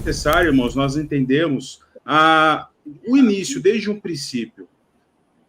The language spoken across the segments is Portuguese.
necessário, irmãos, nós entendemos o início, desde um princípio,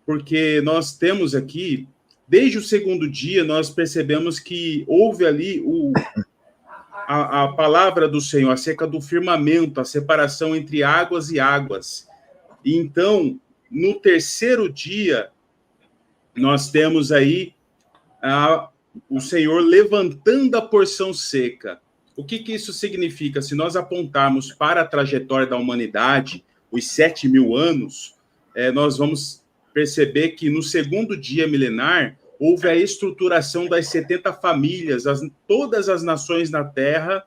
porque nós temos aqui, desde o segundo dia, nós percebemos que houve ali a palavra do Senhor acerca do firmamento, a separação entre águas e águas. E então, no terceiro dia, nós temos aí o Senhor levantando a porção seca. O que isso significa? Se nós apontarmos para a trajetória da humanidade, os 7.000 anos, nós vamos perceber que no segundo dia milenar houve a estruturação das 70 famílias, todas as nações na Terra,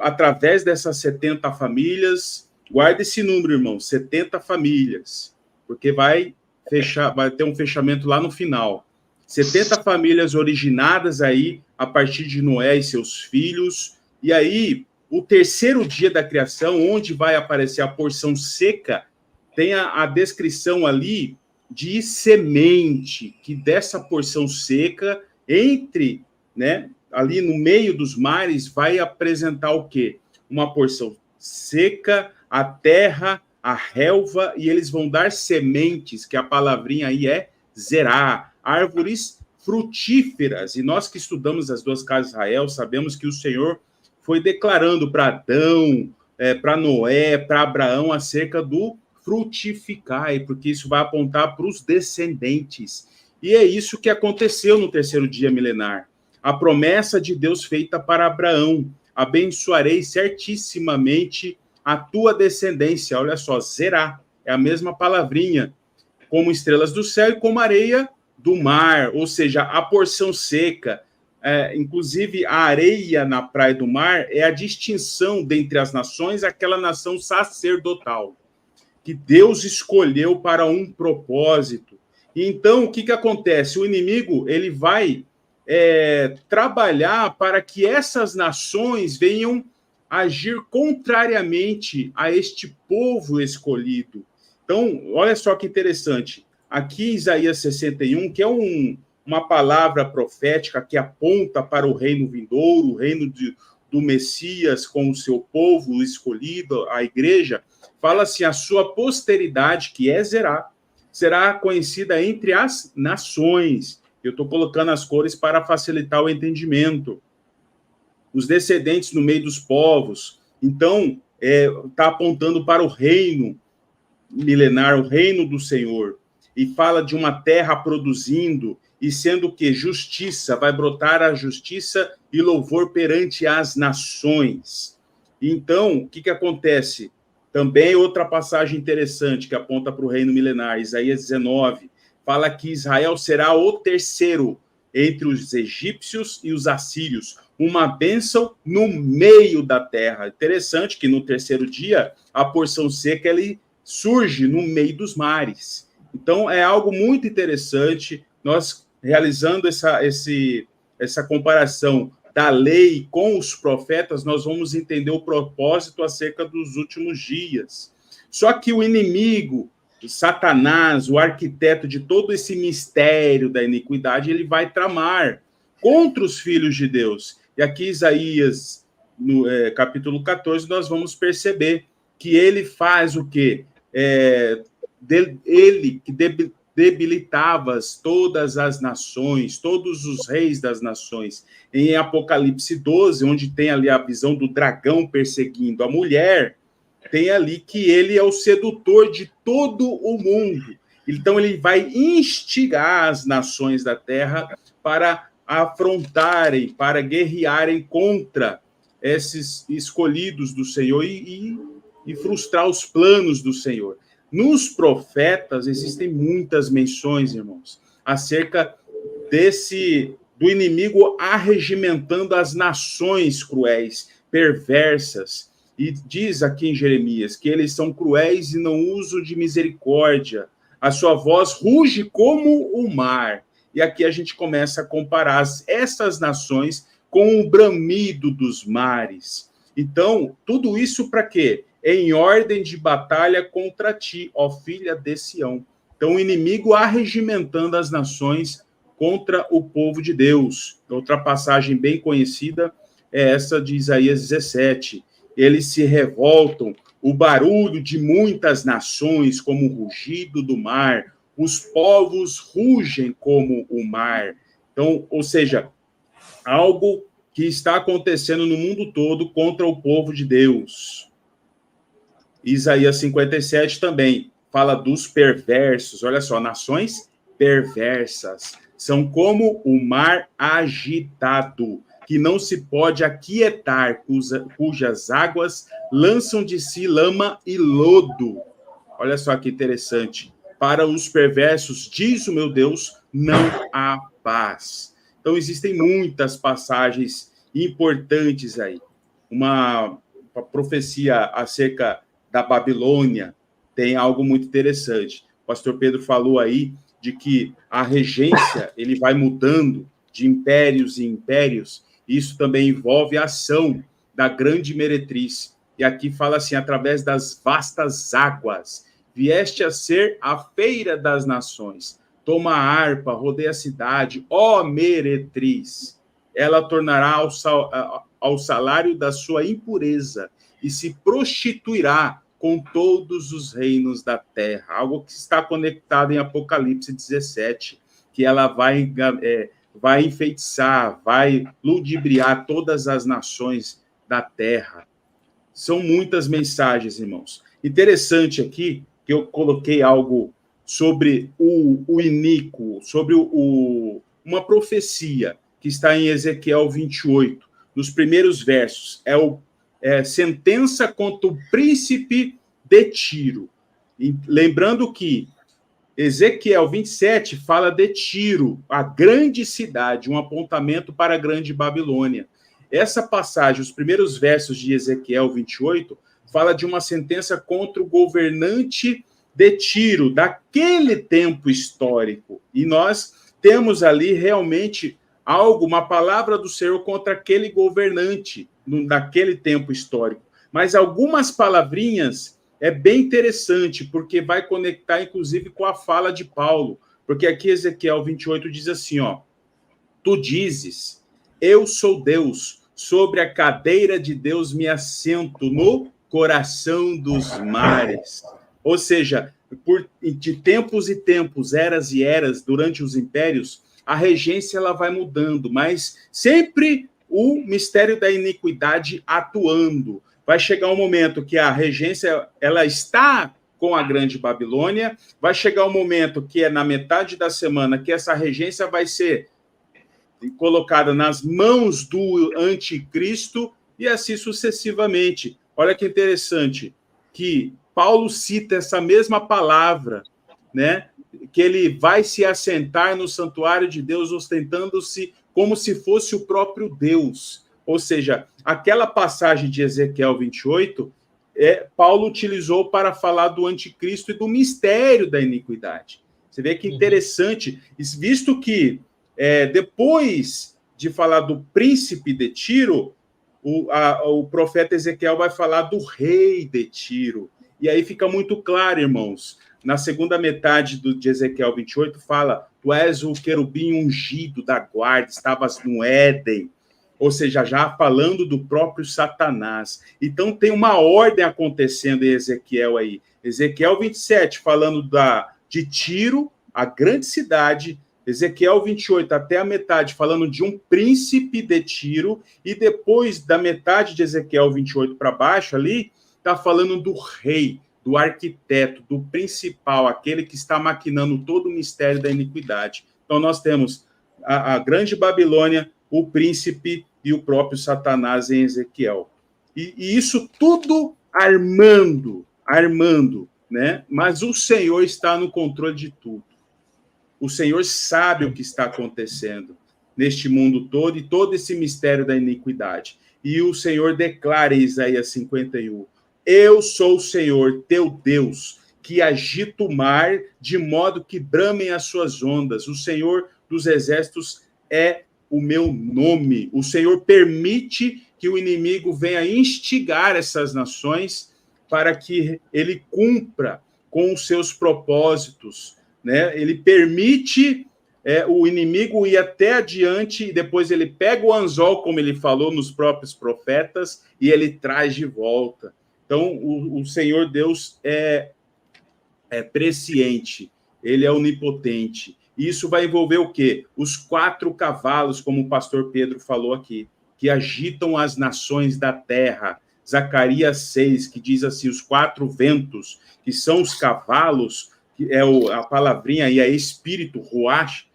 através dessas 70 famílias. Guarde esse número, irmão, 70 famílias, porque vai ter um fechamento lá no final. 70 famílias originadas aí a partir de Noé e seus filhos. E aí, o terceiro dia da criação, onde vai aparecer a porção seca, tem a descrição ali de semente, que dessa porção seca, ali no meio dos mares, vai apresentar o quê? Uma porção seca, a terra, a relva, e eles vão dar sementes, que a palavrinha aí é zerá, árvores frutíferas. E nós que estudamos as duas casas de Israel, sabemos que o Senhor foi declarando para Adão, para Noé, para Abraão, acerca do frutificai, porque isso vai apontar para os descendentes. E é isso que aconteceu no terceiro dia milenar. A promessa de Deus feita para Abraão: abençoarei certissimamente a tua descendência. Olha só, zerá, é a mesma palavrinha, como estrelas do céu e como areia do mar, ou seja, a porção seca. Inclusive, a areia na praia do mar é a distinção dentre as nações, aquela nação sacerdotal, que Deus escolheu para um propósito. E então, o que acontece? O inimigo ele vai trabalhar para que essas nações venham agir contrariamente a este povo escolhido. Então, olha só que interessante. Aqui em Isaías 61, que é uma palavra profética que aponta para o reino vindouro, o reino do Messias com o seu povo escolhido, a igreja, fala assim: a sua posteridade, que é Zerá, será conhecida entre as nações. Eu estou colocando as cores para facilitar o entendimento. Os descendentes no meio dos povos. Então, está apontando para o reino milenar, o reino do Senhor. E fala de uma terra produzindo, e sendo que justiça, vai brotar a justiça e louvor perante as nações. Então, o que acontece? Também outra passagem interessante que aponta para o reino milenar, Isaías 19, fala que Israel será o terceiro entre os egípcios e os assírios, uma bênção no meio da terra. Interessante que no terceiro dia, a porção seca ele surge no meio dos mares. Então, é algo muito interessante, nós realizando essa comparação da lei com os profetas, nós vamos entender o propósito acerca dos últimos dias. Só que o inimigo, Satanás, o arquiteto de todo esse mistério da iniquidade, ele vai tramar contra os filhos de Deus. E aqui, Isaías, no capítulo 14, nós vamos perceber que ele faz o quê? Ele que debilitava todas as nações, todos os reis das nações. Em Apocalipse 12, onde tem ali a visão do dragão perseguindo a mulher, tem ali que ele é o sedutor de todo o mundo. Então, ele vai instigar as nações da terra para afrontarem, para guerrearem contra esses escolhidos do Senhor e frustrar os planos do Senhor. Nos profetas existem muitas menções, irmãos, acerca do inimigo arregimentando as nações cruéis, perversas. E diz aqui em Jeremias que eles são cruéis e não usam de misericórdia. A sua voz ruge como o mar. E aqui a gente começa a comparar essas nações com o bramido dos mares. Então, tudo isso para quê? Em ordem de batalha contra ti, ó filha de Sião. Então, o inimigo arregimentando as nações contra o povo de Deus. Outra passagem bem conhecida é essa de Isaías 17. eles se revoltam, o barulho de muitas nações, como o rugido do mar, os povos rugem como o mar. Então, ou seja, algo que está acontecendo no mundo todo contra o povo de Deus. Isaías 57 também fala dos perversos. Olha só, nações perversas são como o mar agitado, que não se pode aquietar, cujas águas lançam de si lama e lodo. Olha só que interessante. Para os perversos, diz o meu Deus, não há paz. Então, existem muitas passagens importantes aí. Uma profecia acerca da Babilônia tem algo muito interessante. O pastor Pedro falou aí de que a regência ele vai mudando de impérios em impérios. Isso também envolve a ação da grande meretriz. E aqui fala assim, através das vastas águas, vieste a ser a feira das nações. Toma a harpa, rodeia a cidade, ó meretriz. Ela tornará ao salário da sua impureza e se prostituirá com todos os reinos da terra. Algo que está conectado em Apocalipse 17, que ela vai enfeitiçar, vai ludibriar todas as nações da terra. São muitas mensagens, irmãos. Interessante aqui que eu coloquei algo sobre o iníquo, sobre uma profecia que está em Ezequiel 28, nos primeiros versos. Sentença contra o príncipe de Tiro. E lembrando que Ezequiel 27 fala de Tiro, a grande cidade, um apontamento para a grande Babilônia. Essa passagem, os primeiros versos de Ezequiel 28, fala de uma sentença contra o governante de Tiro, daquele tempo histórico. E nós temos ali realmente algo, uma palavra do Senhor contra aquele governante daquele tempo histórico. Mas algumas palavrinhas é bem interessante, porque vai conectar, inclusive, com a fala de Paulo. Porque aqui Ezequiel 28 diz assim, ó, tu dizes, eu sou Deus, sobre a cadeira de Deus me assento no coração dos mares. Ou seja, de tempos e tempos, eras e eras, durante os impérios, a regência ela vai mudando, mas sempre o mistério da iniquidade atuando. Vai chegar um momento que a regência ela está com a grande Babilônia, vai chegar um momento que é na metade da semana que essa regência vai ser colocada nas mãos do anticristo e assim sucessivamente. Olha que interessante que Paulo cita essa mesma palavra, né? Que ele vai se assentar no santuário de Deus ostentando-se como se fosse o próprio Deus. Ou seja, aquela passagem de Ezequiel 28, Paulo utilizou para falar do anticristo e do mistério da iniquidade. Você vê que interessante, visto que depois de falar do príncipe de Tiro, o profeta Ezequiel vai falar do rei de Tiro. E aí fica muito claro, irmãos, na segunda metade de Ezequiel 28, fala, tu és o querubim ungido da guarda, estavas no Éden, ou seja, já falando do próprio Satanás. Então tem uma ordem acontecendo em Ezequiel aí. Ezequiel 27 falando de Tiro, a grande cidade, Ezequiel 28 até a metade falando de um príncipe de Tiro, e depois da metade de Ezequiel 28 para baixo ali, está falando do rei, do arquiteto, do principal, aquele que está maquinando todo o mistério da iniquidade. Então nós temos a grande Babilônia, o príncipe e o próprio Satanás em Ezequiel. E isso tudo armando, né? Mas o Senhor está no controle de tudo. O Senhor sabe o que está acontecendo neste mundo todo e todo esse mistério da iniquidade. E o Senhor declara em Isaías 51, eu sou o Senhor, teu Deus, que agita o mar de modo que bramem as suas ondas. O Senhor dos exércitos é o meu nome. O Senhor permite que o inimigo venha instigar essas nações para que ele cumpra com os seus propósitos, né? Ele permite o inimigo ir até adiante e depois ele pega o anzol, como ele falou nos próprios profetas, e ele traz de volta. Então, o Senhor Deus é presciente, ele é onipotente. Isso vai envolver o quê? Os 4 cavalos, como o pastor Pedro falou aqui, que agitam as nações da terra. Zacarias 6, que diz assim, os 4 ventos, que são os cavalos, que é a palavrinha aí, é espírito, ruach,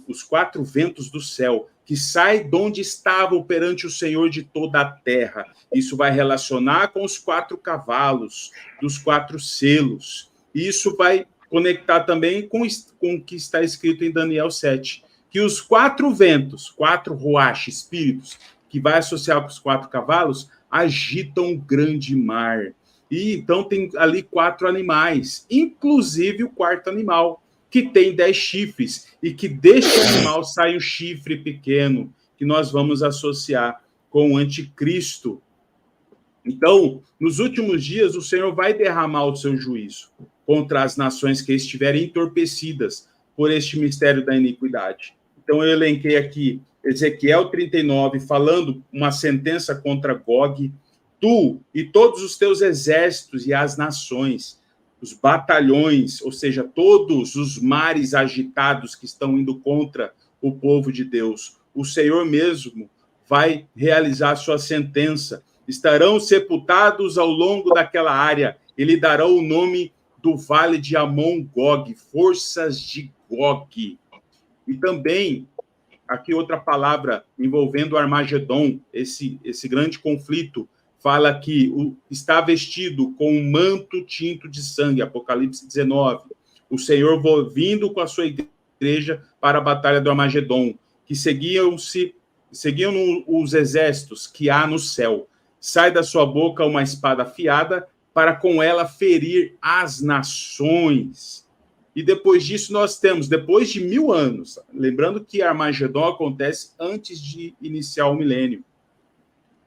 os 4 ventos do céu, que sai de onde estavam perante o Senhor de toda a terra. Isso vai relacionar com os 4 cavalos, dos 4 selos. E isso vai conectar também com o que está escrito em Daniel 7, que os 4 ventos, 4 ruach, espíritos, que vai associar com os 4 cavalos, agitam o grande mar. E então tem ali 4 animais, inclusive o 4º animal, que tem 10 chifres, e que deste animal sai um chifre pequeno, que nós vamos associar com o anticristo. Então, nos últimos dias, o Senhor vai derramar o seu juízo contra as nações que estiverem entorpecidas por este mistério da iniquidade. Então, eu elenquei aqui Ezequiel 39, falando uma sentença contra Gog, tu e todos os teus exércitos e as nações, os batalhões, ou seja, todos os mares agitados que estão indo contra o povo de Deus. O Senhor mesmo vai realizar sua sentença. Estarão sepultados ao longo daquela área. Ele dará o nome do vale de Amon-Gog, forças de Gog. E também, aqui outra palavra envolvendo o Armagedon, esse grande conflito, fala que está vestido com um manto tinto de sangue, Apocalipse 19. O Senhor vindo com a sua igreja para a batalha do Armagedon, que seguiam os exércitos que há no céu. Sai da sua boca uma espada afiada para com ela ferir as nações. E depois disso nós temos, depois de 1000 anos, lembrando que Armagedon acontece antes de iniciar o milênio.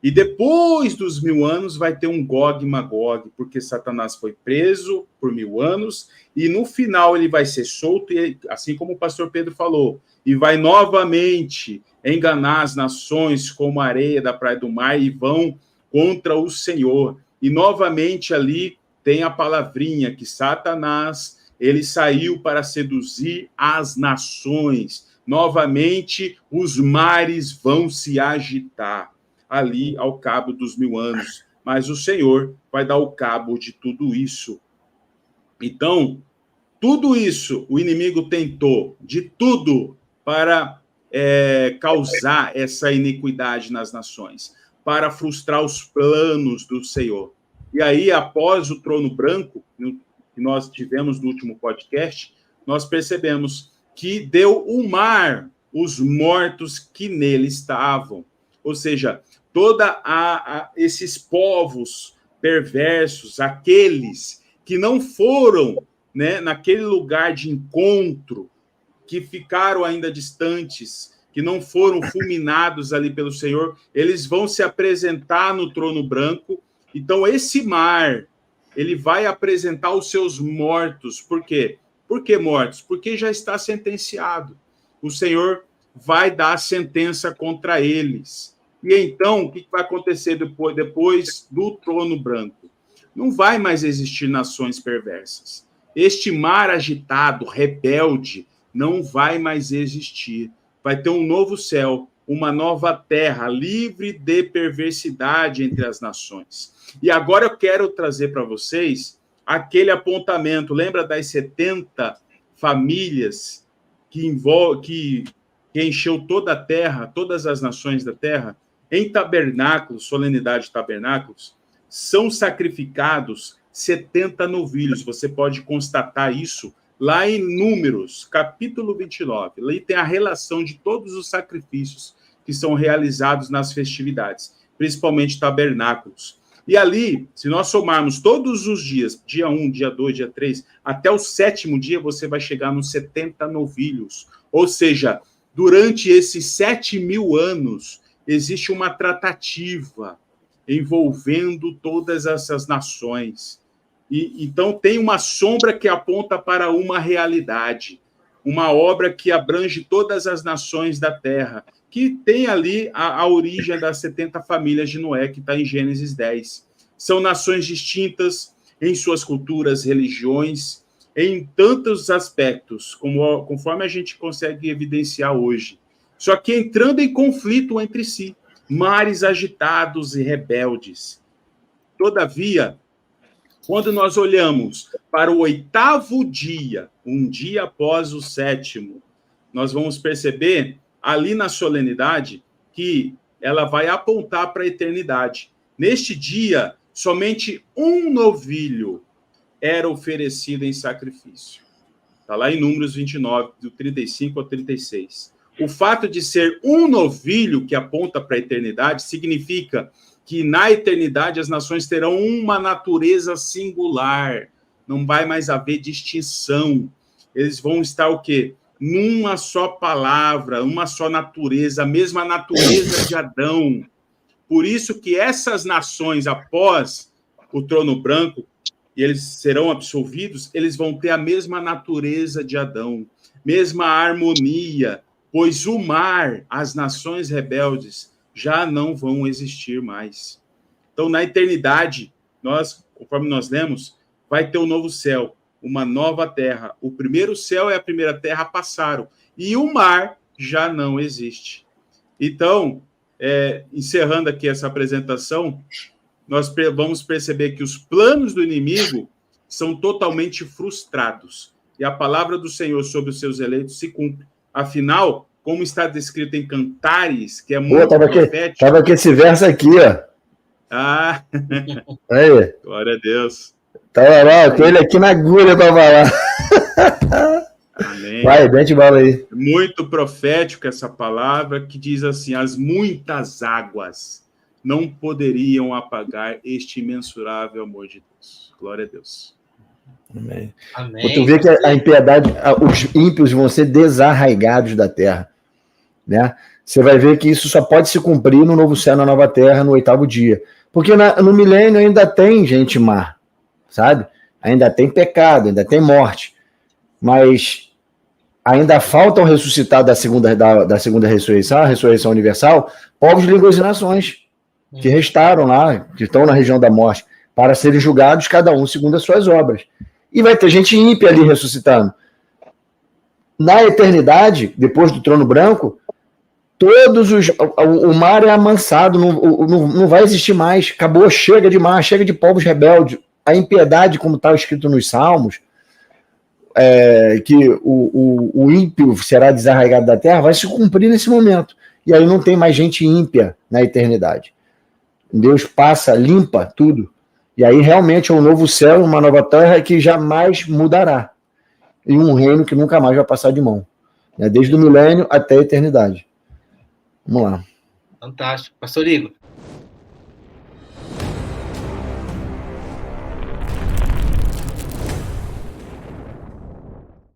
E depois dos 1000 anos vai ter um Gog e Magog, porque Satanás foi preso por 1000 anos, e no final ele vai ser solto, e, assim como o pastor Pedro falou, e vai novamente enganar as nações como a areia da praia do mar, e vão contra o Senhor. E novamente ali tem a palavrinha que Satanás, ele saiu para seduzir as nações. Novamente os mares vão se agitar ali ao cabo dos 1000 anos. Mas o Senhor vai dar o cabo de tudo isso. Então, tudo isso o inimigo tentou, de tudo, para causar essa iniquidade nas nações, para frustrar os planos do Senhor. E aí, após o trono branco, que nós tivemos no último podcast, nós percebemos que deu o mar os mortos que nele estavam. Ou seja, esses povos perversos, aqueles que não foram, né, naquele lugar de encontro, que ficaram ainda distantes, que não foram fulminados ali pelo Senhor, eles vão se apresentar no trono branco. Então, esse mar, ele vai apresentar os seus mortos. Por quê? Por que mortos? Porque já está sentenciado. O Senhor vai dar a sentença contra eles. E então, o que vai acontecer depois do trono branco? Não vai mais existir nações perversas. Este mar agitado, rebelde, não vai mais existir. Vai ter um novo céu, uma nova terra, livre de perversidade entre as nações. E agora eu quero trazer para vocês aquele apontamento. Lembra das 70 famílias que encheu toda a terra, todas as nações da terra? Em tabernáculos, solenidade de tabernáculos, são sacrificados 70 novilhos. Você pode constatar isso lá em Números, capítulo 29. Ali tem a relação de todos os sacrifícios que são realizados nas festividades, principalmente tabernáculos. E ali, se nós somarmos todos os dias, dia 1, dia 2, dia 3, até o 7º dia, você vai chegar nos 70 novilhos. Ou seja, durante esses 7.000 anos, existe uma tratativa envolvendo todas essas nações. Então, tem uma sombra que aponta para uma realidade. uma obra que abrange todas as nações da terra, que tem ali a origem das 70 famílias de Noé, que está em Gênesis 10. São nações distintas em suas culturas, religiões, em tantos aspectos, conforme a gente consegue evidenciar hoje. Só que entrando em conflito entre si, mares agitados e rebeldes. Todavia, quando nós olhamos para o 8º dia, um dia após o 7º, nós vamos perceber ali na solenidade que ela vai apontar para a eternidade. Neste dia, somente um novilho era oferecido em sacrifício. Está lá em Números 29, do 35 ao 36. O fato de ser um novilho que aponta para a eternidade significa que na eternidade as nações terão uma natureza singular, não vai mais haver distinção. Eles vão estar o quê? Numa só palavra, uma só natureza, a mesma natureza de Adão. Por isso que essas nações, após o trono branco, e eles serão absolvidos, eles vão ter a mesma natureza de Adão, mesma harmonia, pois o mar, as nações rebeldes, já não vão existir mais. Então, na eternidade, conforme nós lemos, vai ter um novo céu, uma nova terra. O primeiro céu e a primeira terra passaram, e o mar já não existe. Então, encerrando aqui essa apresentação, nós vamos perceber que os planos do inimigo são totalmente frustrados, e a palavra do Senhor sobre os seus eleitos se cumpre. Afinal, como está descrito em Cantares, que é muito profético... Estava aqui esse verso aqui, ó. Ah, aí. Glória a Deus. Estava lá, com ele aqui na agulha para falar. Amém. Vai, mete bala aí. Muito profético essa palavra, que diz assim: as muitas águas não poderiam apagar este imensurável amor de Deus. Glória a Deus. Amém. Amém. Tu vê que a impiedade, os ímpios vão ser desarraigados da terra, né? Você vai ver que isso só pode se cumprir no novo céu, na nova terra, no 8º dia. Porque no milênio ainda tem gente má, sabe? Ainda tem pecado, ainda tem morte. Mas ainda faltam ressuscitar da segunda ressurreição, a ressurreição universal, povos, línguas e nações que restaram lá, que estão na região da morte, para serem julgados, cada um segundo as suas obras. E vai ter gente ímpia ali ressuscitando. Na eternidade, depois do trono branco, o mar é amansado, não vai existir mais, acabou, chega de mar, chega de povos rebeldes. A impiedade, como está escrito nos Salmos, que o ímpio será desarraigado da terra, vai se cumprir nesse momento. E aí não tem mais gente ímpia na eternidade. Deus passa, limpa tudo. E aí realmente é um novo céu, uma nova terra que jamais mudará. E um reino que nunca mais vai passar de mão. Desde o milênio até a eternidade. Vamos lá. Fantástico. Pastor Igor.